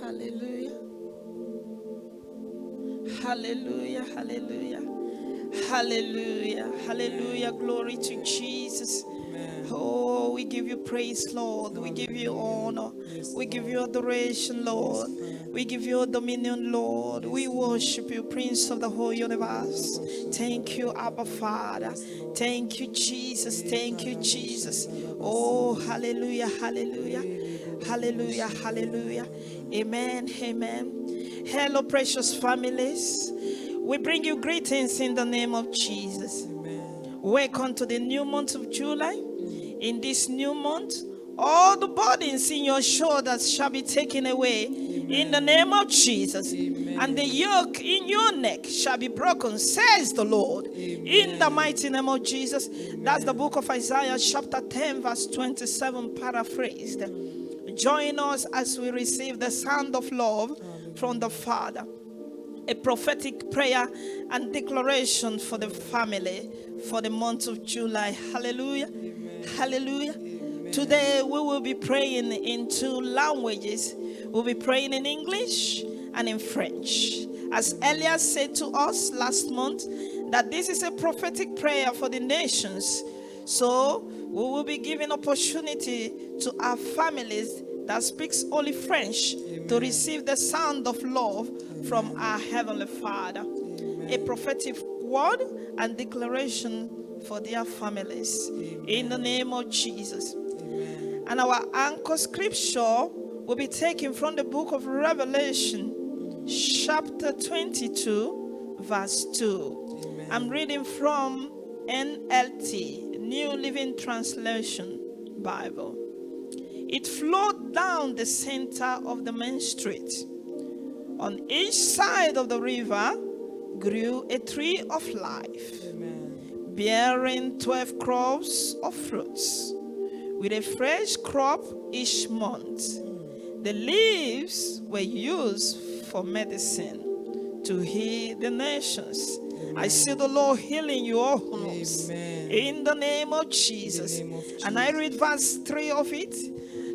Hallelujah. Hallelujah. Hallelujah. Hallelujah. Hallelujah. Glory to Jesus. Oh, we give you praise, Lord. We give you honor. We give you adoration, Lord. We give you dominion, Lord. We worship you, Prince of the whole universe. Thank you, Abba Father. Thank you, Jesus. Thank you, Jesus. Oh, hallelujah, hallelujah. Hallelujah, hallelujah. Amen, amen. Hello, precious families. We bring you greetings in the name of Jesus. Welcome to the new month of July. In this new month, all the burdens in your shoulders shall be taken away in the name of Jesus. And the yoke in your neck shall be broken, says the Lord, in the mighty name of Jesus. That's the book of Isaiah chapter 10 verse 27 paraphrased. Join us as we receive the sound of love from the Father. A prophetic prayer and declaration for the family for the month of July. Hallelujah. Hallelujah. Today we will be praying in two languages. We'll be praying in English and in French. As Elias said to us last month, that this is a prophetic prayer for the nations. So we will be giving opportunity to our families that speaks only French to receive the sound of love from our Heavenly Father. A prophetic word and declaration for their families. In the name of Jesus. And our anchor scripture will be taken from the book of Revelation, chapter 22, verse 2. I'm reading from NLT, New Living Translation Bible. It flowed down the center of the main street. On each side of the river grew a tree of life, bearing 12 crops of fruits, with a fresh crop each month. The leaves were used for medicine to heal the nations. I see the Lord healing your homes in the name of Jesus. And I read verse 3 of it.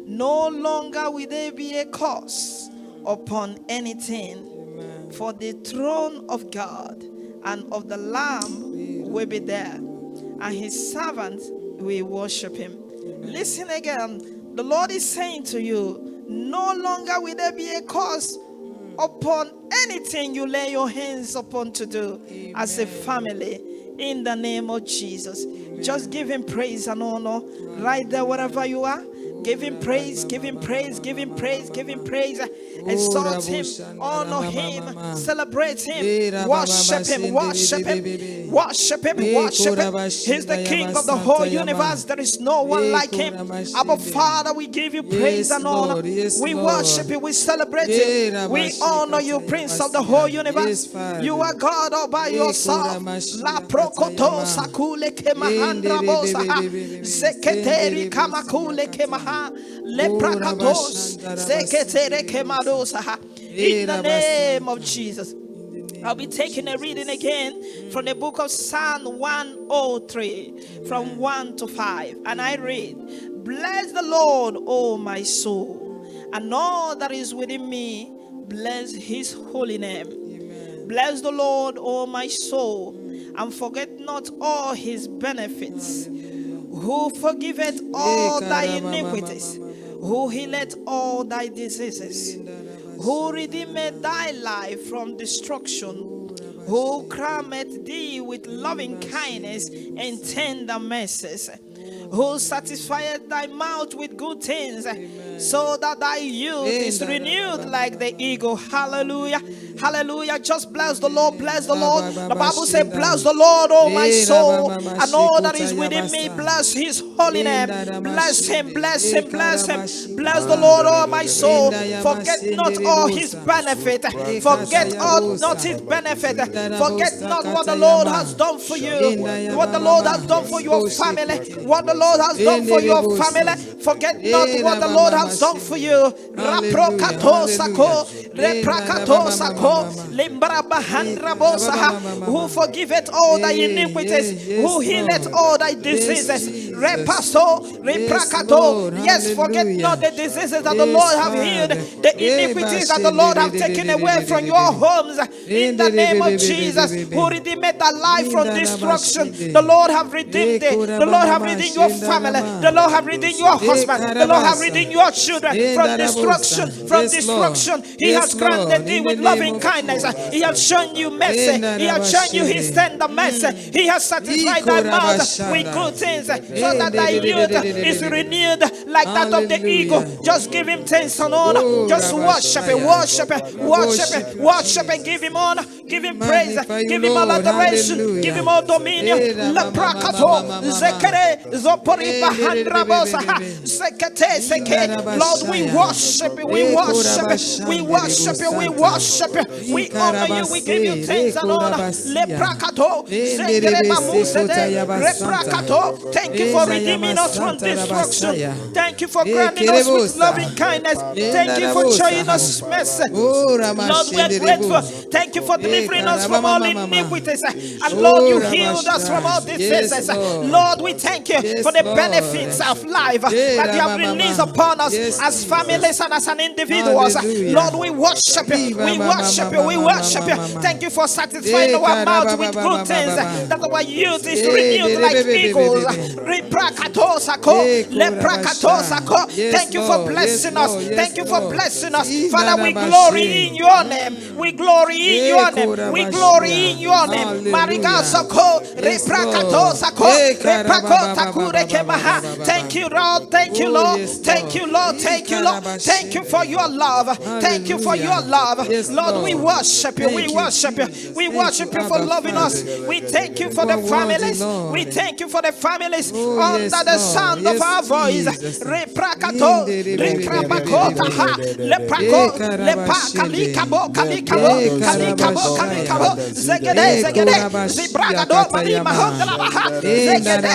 No longer will there be a curse upon anything, for the throne of God and of the Lamb will be there, and his servants will worship him. Listen again. The Lord is saying to you, no longer will there be a curse upon anything you lay your hands upon to do as a family, in the name of Jesus. Just give him praise and honor right there wherever you are. Give him praise, give him praise, give him praise, give him praise. Exalt him, honor him, celebrate him, worship him, worship him, worship him, worship him. He's the King of the whole universe. There is no one like him. Our Father, we give you praise and honor. We worship you, we celebrate you, we honor you, Prince of the whole universe. You are God all by yourself. La prokoto sakule kemahandra bosa seketeri kamakule kemaha leprakatos seketere kemadosa. In the name of Jesus. I'll be taking a reading again from the book of Psalm 103 from 1 to 5. And I read, bless the Lord, O my soul, and all that is within me, bless his holy name. Amen. Bless the Lord, O my soul, and forget not all his benefits, who forgiveth all thy iniquities, who healeth all thy diseases, who redeemeth thy life from destruction, who crowneth thee with loving kindness and tender mercies, who satisfieth thy mouth with good things, so that thy youth is renewed like the eagle. Hallelujah. Hallelujah. Just bless the Lord. Bless the Lord. The Bible says, bless the Lord, O my soul, and all that is within me. Bless his holy name. Bless him. Bless him. Bless him. Bless the Lord, O my soul. Forget not all his benefit. Forget not his benefit. Forget not what the Lord has done for you. What the Lord has done for your family. What the Lord has done for your family. Forget not what the Lord has done for you. Raprokato sako, reprakato sako, who forgiveth all thy iniquities, who healeth all thy diseases. Repaso, reprakato. Yes, forget not the diseases that the Lord have healed, the iniquities that the Lord have taken away from your homes. In the name of Jesus, who redeemed that life from destruction. The Lord have redeemed it. The Lord have redeemed your family. The Lord have redeemed your husband. The Lord have redeemed your children from destruction. From destruction, He has granted thee with loving kindness. He has shown you mercy. He has shown you His tender mercy. He has satisfied thy mouth with good things, so that thy youth is renewed like that of the eagle. Just give Him thanks and honor. Just worship Him, worship Him, worship Him, worship and give Him honor, give Him praise, give Him all adoration, give Him all dominion. Lord, we worship You, we worship You, we worship You, we worship You, we honor You, we give You thanks and honor. Thank You for redeeming us from destruction. Thank You for granting us with loving kindness. Thank You for showing us mercy. Lord, we are grateful. Thank You for delivering us from all iniquities. And Lord, You healed us from all diseases. Lord, we thank You for the benefits of life that You have released upon us as families and as an individuals. Lord, we worship You, we worship You, we worship You. Thank You for satisfying our mouth with good things, that our youth is renewed like eagles. Thank You for blessing us. Thank You for blessing us. Father, we glory in Your name. We glory in Your name. We glory in Your name. Thank You, Lord. Thank You, Lord. Thank You, Lord. Thank You, Lord. Thank You for Your love. Thank You for Your love. Lord, we worship You. We worship You. We worship You for loving us. We thank You for the families. We thank You for the families under the sound of our voice. Reprakato, rekrabakota, leprako, lepakalikabo, kalikabo, kalikabo, kalikabo, zegede, zegede, zibragado, manimahondalabaha, zegede.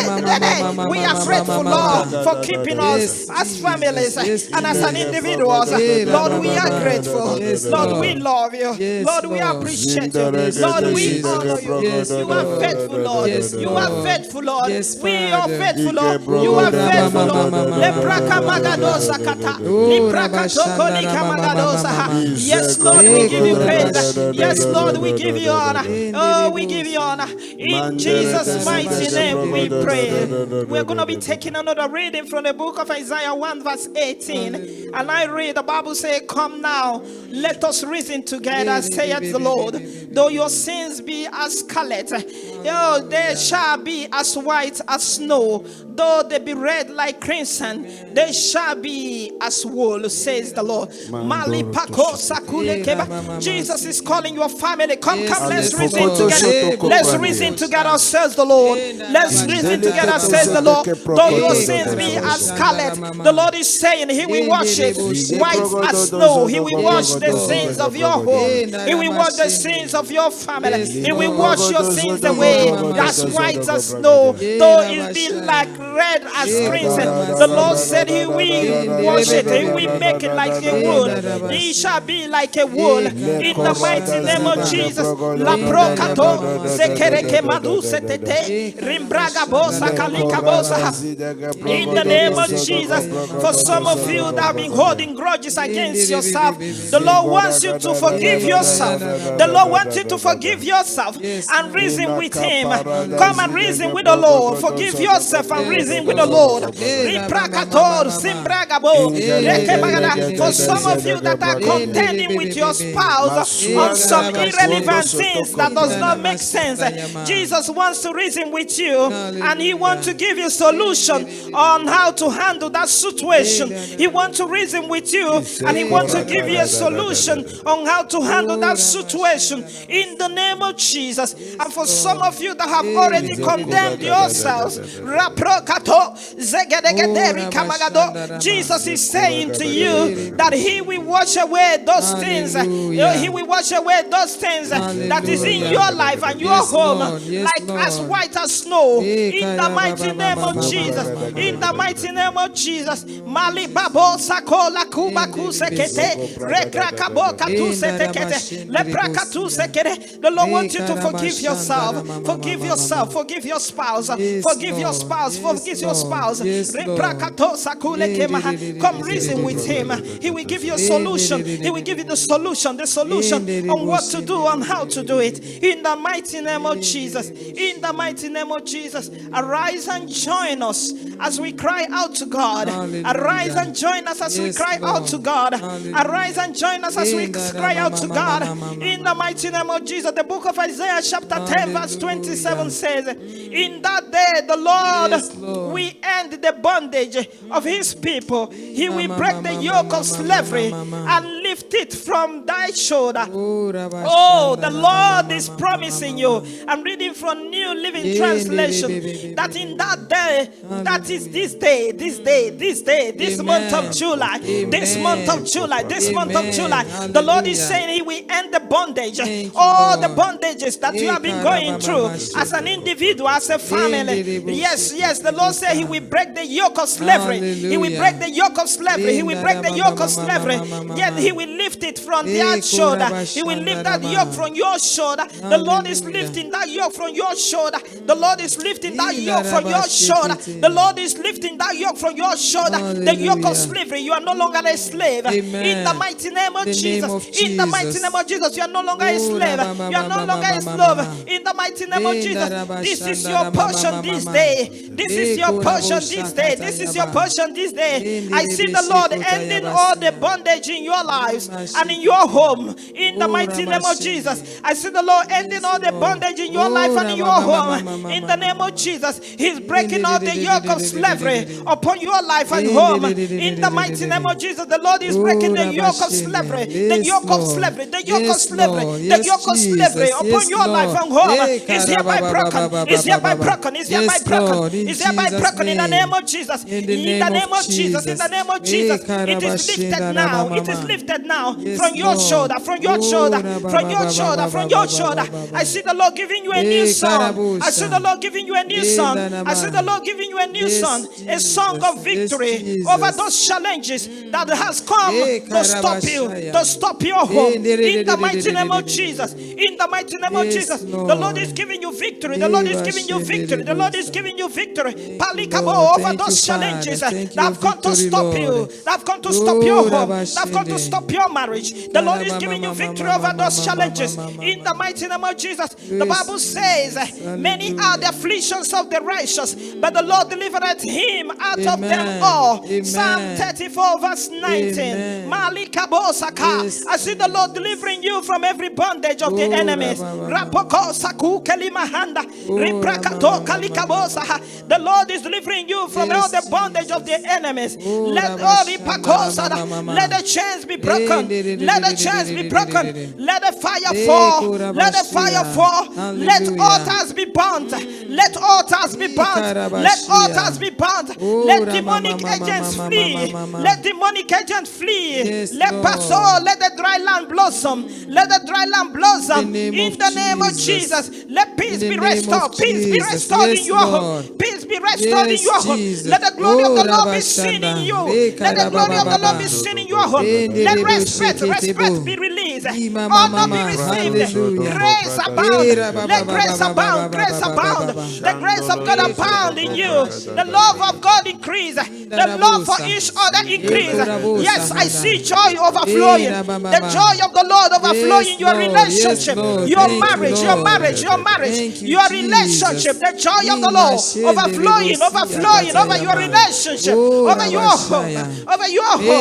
We are grateful, Lord, for keeping us as families and as an individuals. Lord, we are grateful. Lord, we love You. Lord, we appreciate You. Lord, we honor You. You are faithful, Lord. You are faithful, Lord. We are faithful, Lord. You are faithful, Lord. Lepraka magadosa kata. Lepraka tokonika magadosa. Yes, Lord, we give You praise. Yes, Lord, we give You honor. Oh, we give You honor. In Jesus' mighty name we pray. We're going to be taking another reading from the book of Isaiah 1 verse 18. And I read, the Bible says, "Come now, let us reason together, saith the Lord. Though your sins be as scarlet, they shall be as white as snow. Though they be red like crimson, they shall be as wool, says the Lord." Jesus is calling your family. Come, let's reason together. Let's reason together, says the Lord. Let's reason together, says the Lord. Though your sins be as scarlet, the Lord is saying He will wash it white as snow. He will wash the sins of your home. He will wash the sins of your family. He will wash your sins away as white as snow. Though it be like red as crimson, the Lord said He will wash it. He will make it like a wool. He shall be like a wool. In the mighty name of Jesus. La prokato zekereke madu setete rimbraga bosa kalika bosa. In the name of Jesus. For some of you that have been holding grudges against yourself, the Lord wants you to forgive yourself. The Lord wants you to forgive yourself and reason with Him. Come and reason with the Lord. Forgive yourself and reason with the Lord. For some of you that are contending with your spouse on some irrelevant things that does not make sense, Jesus wants to reason with you, and He wants to give you solution on how to handle that situation. He wants to reason with you, and He wants to give you a solution on how to handle that situation in the name of Jesus. And for some of you that have already condemned yourselves, Jesus is saying to you that He will wash away those things. He will wash away those things that is in your life and your home, like as white as snow. In the mighty name of Jesus. In the mighty name of Jesus. Mali babo sakola kubaku sekete rekrakabo katu setekete leprakatu sekete. The Lord wants you to forgive yourself. Forgive yourself. Forgive your spouse. Forgive your spouse. Forgive your spouse. Come reason with him. He will give you a solution. He will give you the solution on what to do, on how to do it. In the mighty name of Jesus. In the mighty name of Jesus. Arise and join us as we cry out to God. Arise and join us as we cry out to God. Arise and join us as we cry out to God. In the mighty name of Jesus. The book of Isaiah chapter 10 verse 27 says, in that day the Lord will end the bondage of his people. He will break the yoke of slavery and lift it from thy shoulder. Oh, the Lord is promising you. I'm reading from New Living Translation that in that day, that is this month of July, the Lord is saying he will end the bondage, all the bondages that you have been going through as an individual, as a family. Yes, the Lord said he will break the yoke of slavery. He will break the yoke of slavery. He will break the yoke of slavery. Yet he will lift it from their shoulder. He will lift that yoke from your shoulder. The Lord is lifting that yoke from your shoulder. The Lord is lifting that yoke from your shoulder. The Lord is lifting that yoke from your shoulder. The yoke of slavery. You are no longer a slave. In the mighty name of Jesus. In the mighty name of Jesus. You are no longer a slave. You are no longer a slave. In the mighty name of Jesus. This is your portion this day. This is your portion this day. This is your portion this day. I see the Lord ending all the bondage in your lives and in your home. In the mighty name of Jesus. I see the Lord ending all the bondage in your life and in your home. In the name of Jesus. He's breaking all the yoke of slavery upon your life and home. In the mighty name of Jesus. The Lord is breaking the yoke of slavery. The yoke of slavery. The yoke of slavery. The yoke of slavery upon your life and home. Is hereby broken. Is hereby broken. Is hereby broken. Is hereby broken in the name of Jesus. In the name of Jesus. In the name of Jesus. It is lifted now. It is lifted now from your shoulder. From your shoulder. From your shoulder. From your shoulder. I see the Lord giving you a new song. I see the Lord giving you a new song. I see the Lord giving you a new song. A song of victory over those challenges that has come to stop you. To stop your hope. In the mighty name of Jesus. In the mighty name of Jesus. The Lord is giving you victory. The Lord is giving you victory. The Lord is giving you victory. Palikabo over those challenges that have come to stop you. That have come to stop your home. That have come to stop your marriage. The Lord is giving you victory over those challenges. In the mighty name of Jesus. The Bible says, many are the afflictions of the righteous, but the Lord delivereth him out of them all. Psalm 34 verse 19. Malikabo Saka. I see the Lord delivering you from every bondage of the enemies. Rapoko Saku Kalimahanda. Riprakato Kalikabosa. The Lord is delivering you from all the bondage of the enemies. Let all the chains be broken. Let the chains be broken. Let the fire fall. Let the fire fall. Let altars be burnt. Let altars be burnt. Let altars be burnt. Let demonic agents flee. Let demonic agents flee. Let paso. Let the dry land blossom. Let the dry land blossom. In the name of Jesus. Let peace be restored. Peace be restored in your home. Peace be restored in your home. Let the glory of the Lord be seen in you. Let the glory of the Lord be seen in your home. Let respect be released. Honor be received. Grace abound. Let grace abound. Grace abound. The grace of God abound in you. The love of God increase. The love for each other increase. Yes, I see joy overflowing. The joy of the Lord overflowing in your relationship, your marriage, your relationship. The joy of the Lord overflowing over your relationship, over your home.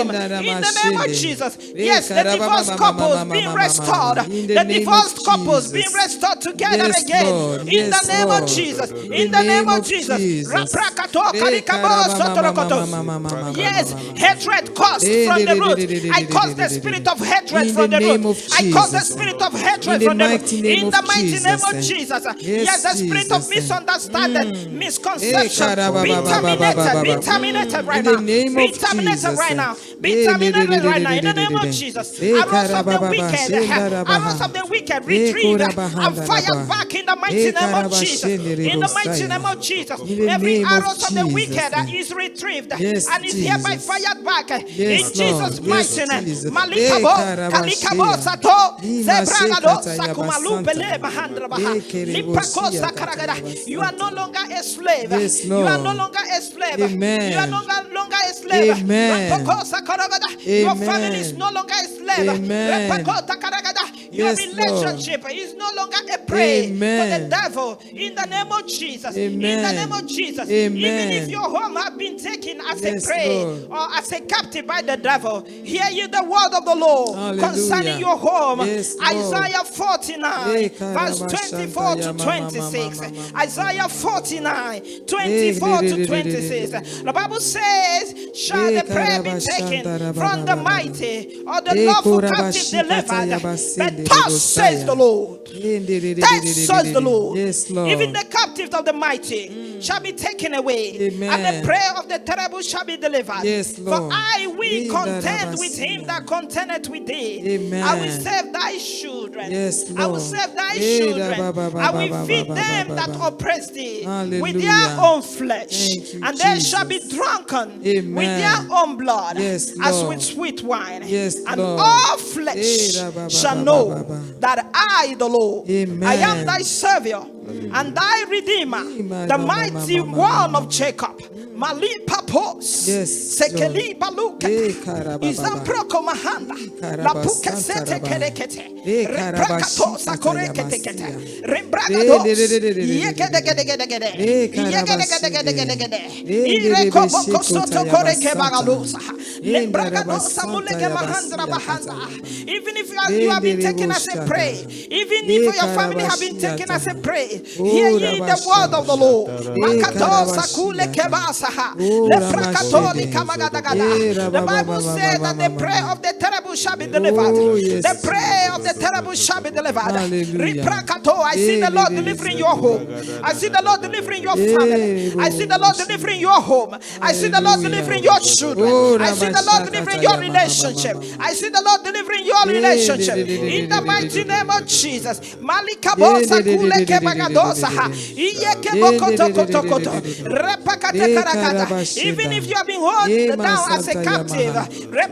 In the name of Jesus. Yes, the divorced couples being restored. The divorced couples being restored together again. In the name of Jesus. In the name of Jesus. Yes, hatred caused from the root. I cause the spirit of hatred from the root. I cause the spirit of hatred from the root. In the mighty name of Jesus. Yes, the spirit of misunderstanding, misconception, be terminated right now. Be terminated right now. be terminated right now in the name of Jesus. Arrows of the wicked, arrows of the wicked, retrieved and fired back in the mighty name of Jesus. In the mighty name of Jesus, every arrows of the wicked is retrieved and is hereby fired back in Jesus' mighty name. Malikabo, Kalikabo, Sato, Zebragado, Sakumalu, Bele, Mahandra, Lipako, Sakaragada. You are no longer a slave. You are no longer a slave. You are no longer a slave. Your family is no longer a slave. Your relationship is no longer a prey to the devil. In the name of Jesus. In the name of Jesus. Even if your home has been taken as a prey or as a captive by the devil, hear you the word of the Lord concerning your home. Isaiah 49, verse 24 to 26. Isaiah 49, 24 to 26. The Bible says, shall the prey be taken from the mighty or the lawful captive delivered? But thus says the Lord. Thus says the Lord. Even the captives of the mighty shall be taken away, and the prey of the terrible shall be delivered. For I will contend with him that contendeth with thee. I will save thy children. I will save thy children. I will feed them that oppress thee with their own flesh, and they shall be drunken with their own blood as with sweet wine. And all flesh shall know that I, the Lord, I am thy Savior and thy Redeemer, the mighty one of Jacob. Mali papos, sekeli baluka, izamproko mahanda, la puka sete kerekete, rebrakato sakorekete kete, rebragados, yekedegedegedegede, yekedegedegedegede, irekoboko soto koreke bagalusa, lebragados samuleke mahandra bahanda. Even if you have been taken as a prey, even if your family have been taken as a prey, hear ye the word of the Lord. Makato sakule kebasa. The Bible says that the prayer of the terrible shall be delivered. The prayer of the terrible shall be delivered. I see the Lord delivering your home. I see the Lord delivering your family. I see the Lord delivering your home. I see the Lord delivering your children. I see the Lord delivering your relationship. I see the Lord delivering your relationship. In the mighty name of Jesus. Malikabosa kuleke bagadosa. Even if you have been held down as a captive, the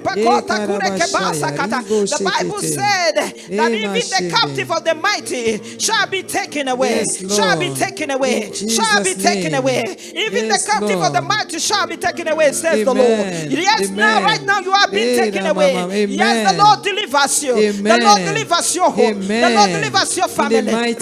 Bible said that even the captive of the mighty shall be taken away, shall be taken away, shall be taken away. Even the captive of the mighty shall be taken away, says the Lord. Yes, now, right now, you are being taken away. Yes, the Lord delivers you. The Lord delivers your home. The Lord delivers your family. That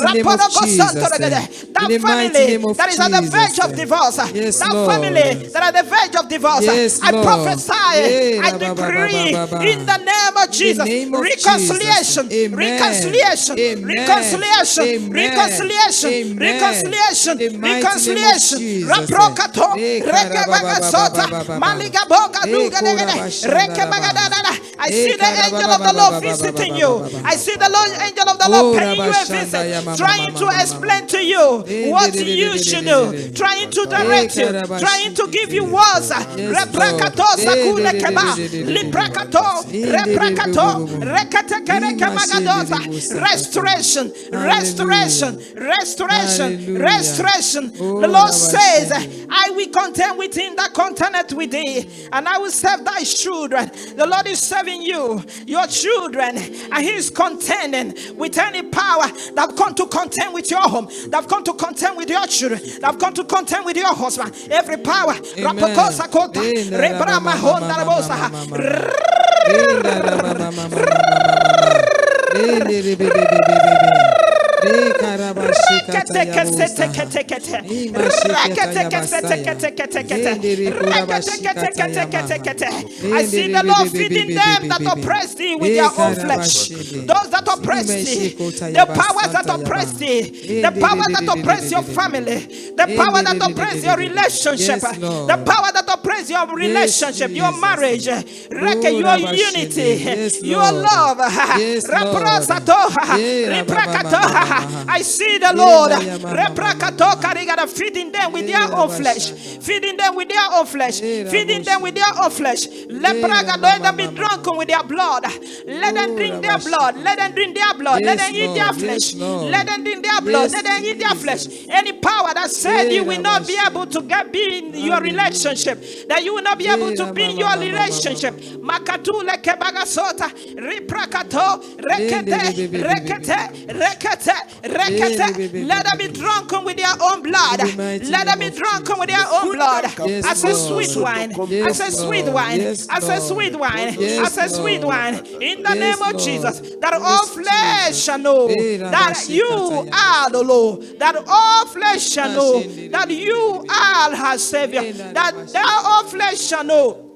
family that is at the verge of divorce, that family that at the verge of divorce, I prophesy, I decree in the name of Jesus, reconciliation, reconciliation, reconciliation, reconciliation, reconciliation, reconciliation. Raprokato, Rekebagasota, Maligaboga, Rekebagadana. I see the angel of the Lord visiting you. I see the angel of the Lord paying you a visit, trying to explain to you what you should do, trying to direct you, trying to give you words. Reprakato sakule keba, liprakato, reprakato, rekatekereke magadoza. Restoration, restoration, restoration, restoration. The Lord says, I will contend with him that contendeth with thee, and I will serve thy children. The Lord is serving you, your children, and he is contending with any power that have come to contend with your home, that have come to contend with your children, that have come to contend with your husband. Every power, Rapokosa Kota, Rebrama Honda Rabosa. I see the Lord feeding them that oppress thee with their own flesh. Those that oppress thee, the powers that oppress thee, the power that oppress your family, the power that oppress your relationship, the power that oppress your relationship, your marriage, your unity, your love. I see the Lord. Feeding them with their own flesh. Feeding them with their own flesh. Feeding them with their own flesh. Let them be drunken with their blood. Let them drink their blood. Let them drink their blood. Let them eat their flesh. Let them drink their blood. Let them eat their flesh. Any power that said you will not be able to be in your relationship, that you will not be able to be in your relationship. Makatule kebagasota, riprakato, rekete, rekete, rekete, rekete. Let them be drunken with their own blood. Let them be drunken with their own blood. I say sweet wine. I say sweet wine. I say sweet wine. I say sweet wine. In the name of Jesus, that all flesh shall know that you are the Lord. That all flesh shall know that you are her Savior. That all flesh shall know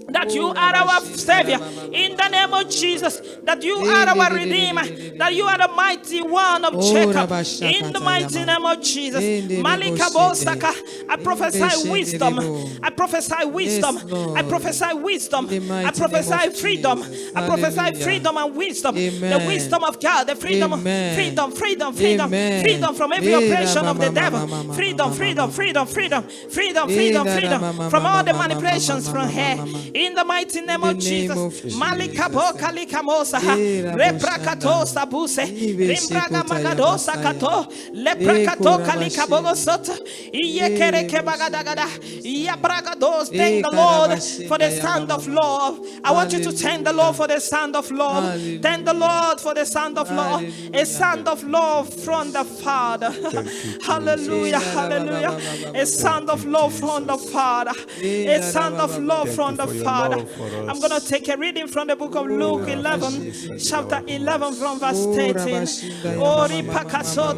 that you are our Savior. In the name of Jesus, that you are our Redeemer. That you are the mighty one of Jacob. In the mighty name of Jesus. Malika Bosaka, I prophesy wisdom. I prophesy wisdom. I prophesy wisdom. I prophesy freedom. I prophesy freedom and wisdom. The wisdom of God. The freedom, freedom, freedom, freedom, freedom from every oppression of the devil. Freedom, freedom, freedom, freedom, freedom, freedom, freedom from all the manipulations from here. In the mighty name of Jesus, Malikabo Kalikamosa, Reprakato Sabuse, Rimbraga Magadosa Kato, Leprakato Kalikabogo Soto, Iyekereke Bagadagada, Yabragados. Thank the Lord for the sound of love. I want you to thank the Lord for the sound of love. Thank the Lord for the sound of love. A sound of love from the Father. Hallelujah, hallelujah. A sound of love from the Father. A sound of love from the Father. I'm going to take a reading from the book of Luke 11, chapter 11 from verse 13.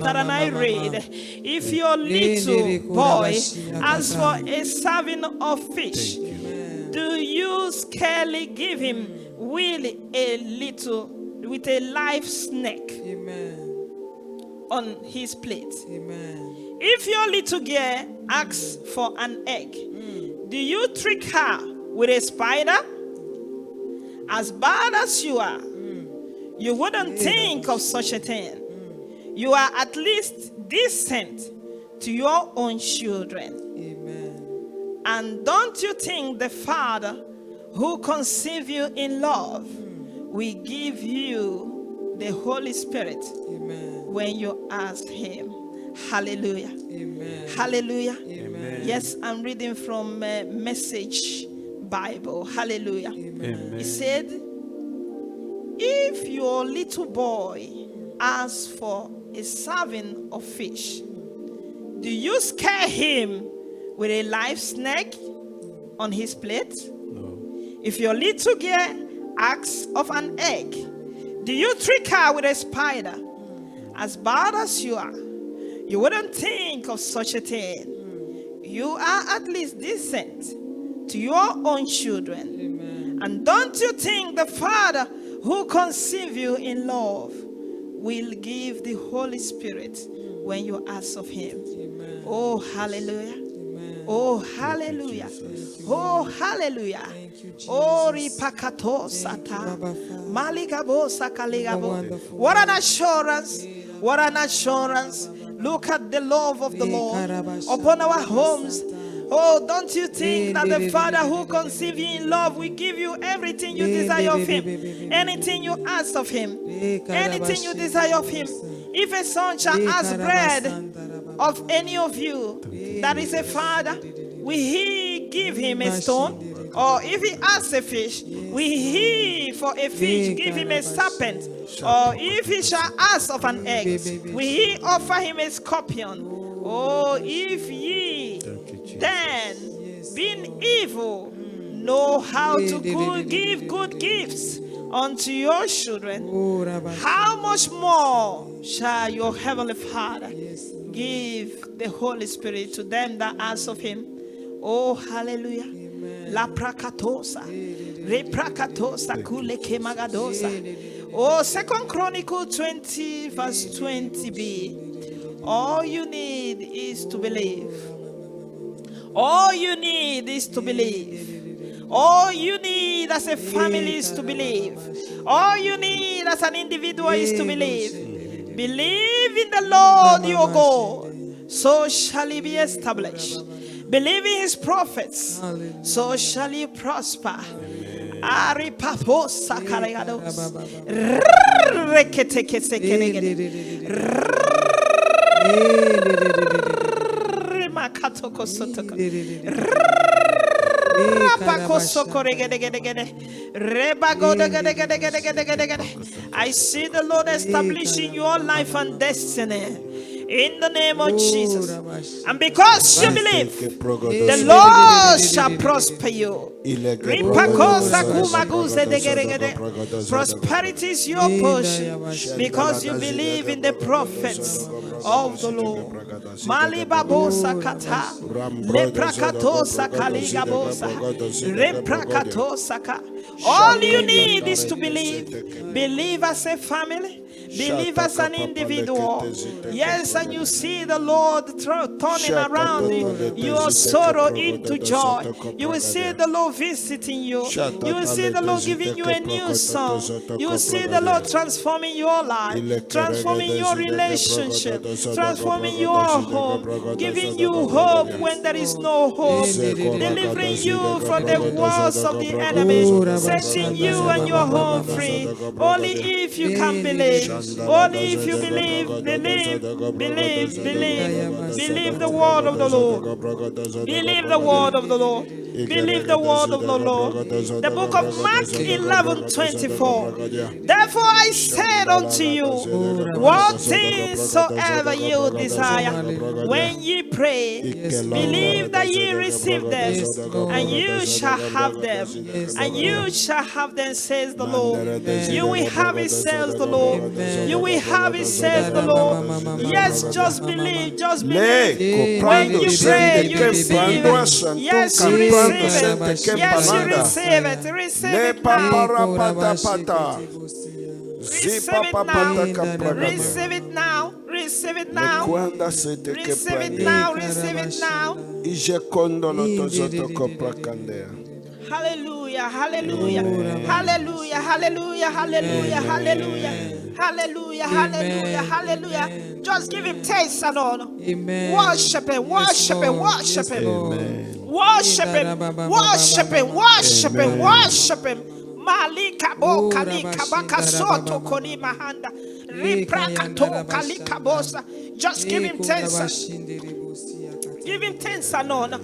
And I read, if your little boy asks for a serving of fish, do you scarcely give him with a live snake on his plate? If your little girl asks for an egg, do you trick her with a spider? As bad as you are, you wouldn't think of such a thing. You are at least decent to your own children. And don't you think the Father who conceived you in love will give you the Holy Spirit when you ask him? Hallelujah. Hallelujah. Yes, I'm reading from Message Bible. Hallelujah. He said, if your little boy asks for a serving of fish, do you scare him with a live snake on his plate? No. If your little girl asks of an egg, do you trick her with a spider? As bad as you are, you wouldn't think of such a thing. You are at least decent to your own children. And don't you think the Father who conceived you in love will give the Holy Spirit when you ask of him? Oh, hallelujah. Oh, hallelujah. Oh, hallelujah. Oh, ripakato sata. Maligabo sakaligabo. What an assurance. What an assurance. Look at the love of the Lord upon our homes. Oh, don't you think that the Father who conceived you in love will give you everything you desire of him? Anything you ask of him. Anything you desire of him. If a son shall ask bread of any of you that is a father, will he give him a stone? Or if he asks a fish, will he for a fish give him a serpent? Or if he shall ask of an egg, will he offer him a scorpion? Oh, if ye then, being evil, know how to give good gifts unto your children, how much more shall your heavenly Father give the Holy Spirit to them that ask of him? Oh, hallelujah. La prakatosa, reprakatosa, kuleke magadosa. Oh, 2 Chronicles 20, verse 20b. All you need is to believe. All you need is to believe. All you need as a family is to believe. All you need as an individual is to believe. Believe in the Lord your God, so shall he be established. Believe in his prophets, so shall you prosper. Ari papo sakaragados. I see the Lord establishing your life and destiny in the name of Jesus. And because you believe, the Lord shall prosper you. Prosperity is your portion because you believe in the prophets of the Lord. Malibabosa kata, leprakatosa kaligabosa, reprakatosa ka. All you need is to believe. Believe as a family. Believe as an individual. Yes, and you see the Lord turning around your sorrow into joy. You will see the Lord visiting you. You will see the Lord giving you a new song. You will see the Lord transforming your life, transforming your relationship, transforming your home, giving you hope when there is no hope, delivering you from the walls of the enemy, setting you and your home free. Only if you can believe. Only if you believe, believe the word of the Lord. Believe the word of the Lord. Believe the word of the Lord. The book of Mark 11:24. Therefore I said unto you, what things soever you desire, when ye pray, believe that ye receive them, and you shall have them. And you shall have them, says the Lord. You will have it, says the Lord. You will have it, says the Lord. Yes, just believe, just believe. When you pray, you receive it. Yes, you receive it. Yes, you receive it. Receive it now. Receive it now. Receive it now. Receive it now. Receive it now. Hallelujah, hallelujah, hallelujah, hallelujah, hallelujah, hallelujah, hallelujah, hallelujah, hallelujah. Just give him taste and honor. Worship him, worship him, worship him. Worship him, worship him, worship him, worship him. Malika bo kalika baka soto koni mahanda. Riprakato kalika bosa. Just give him taste. Give him thanks and honor.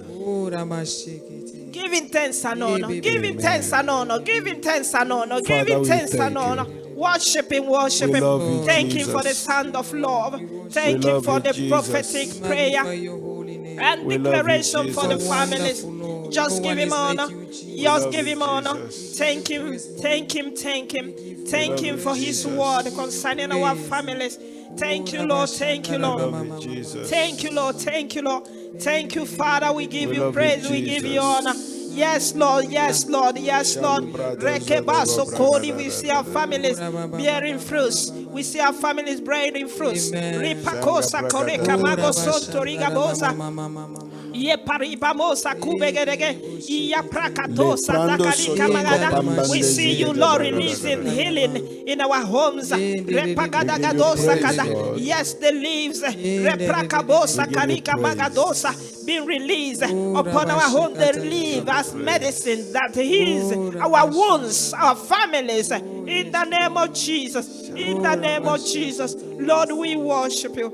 Give him thanks and honor. Give him thanks and honor. Give him thanks and honor. Give him thanks and honor. Worship him, worship him. Thank him for the sound of love. Thank him for the prophetic prayer and declaration for the families. Just give him honor. Just give him honor. Thank him, thank him, thank him. Thank him for his word concerning our families. Thank you, Lord. Thank you, Lord. Thank you, Lord. Thank you, Lord. Thank you, Father. We give you praise. We give you honor. Yes, Lord. Yes, Lord. Yes, Lord. We see our families bearing fruits. We see our families bearing fruits. Ripakosa koreka mago sonto rigabosa. We see you, Lord, releasing healing in our homes. Yes, the leaves being released upon our home. The leaf as medicine that heals our wounds, our families. In the name of Jesus. In the name of Jesus. Lord, we worship you.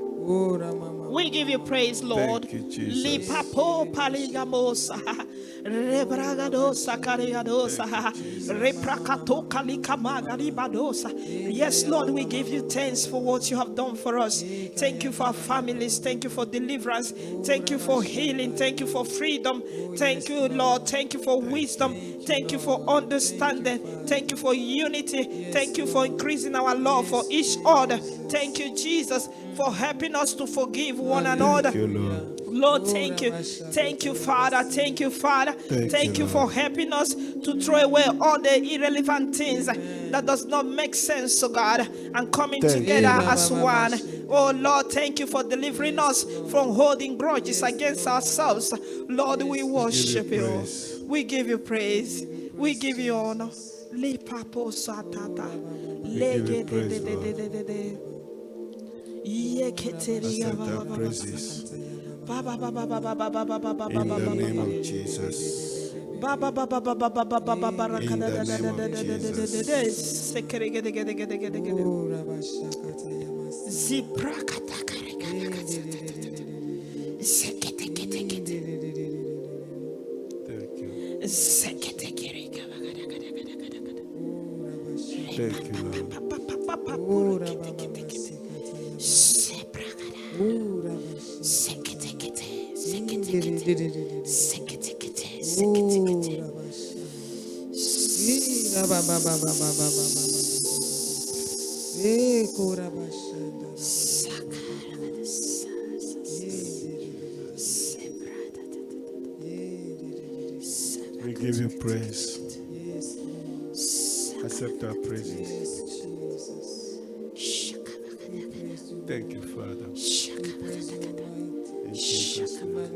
We give you praise, Lord. Lipapo paligamosa. Rebragadosa karigadosa. Reprakato kalikamagaribadosa. Yes, Lord, we give you thanks for what you have done for us. Thank you for our families. Thank you for deliverance. Thank you for healing. Thank you for freedom. Thank you, Lord. Thank you for wisdom. Thank you for understanding. Thank you for unity. Thank you for increasing our love for each other. Thank you, Jesus, for helping us to forgive one another. Lord, thank you. Thank you, Father. Thank you, Father. Thank you for helping us to throw away all the irrelevant things that does not make sense, oh God, and coming together as one. Oh Lord, thank you for delivering us from holding grudges against ourselves. Lord, we worship you. We give you praise. We give you honor. Accept our praises. In the name of Jesus. In the name of Jesus. Thank you. Thank you, Lord. We give you praise. Accept our praises. Thank you, Father. In Jesus' name.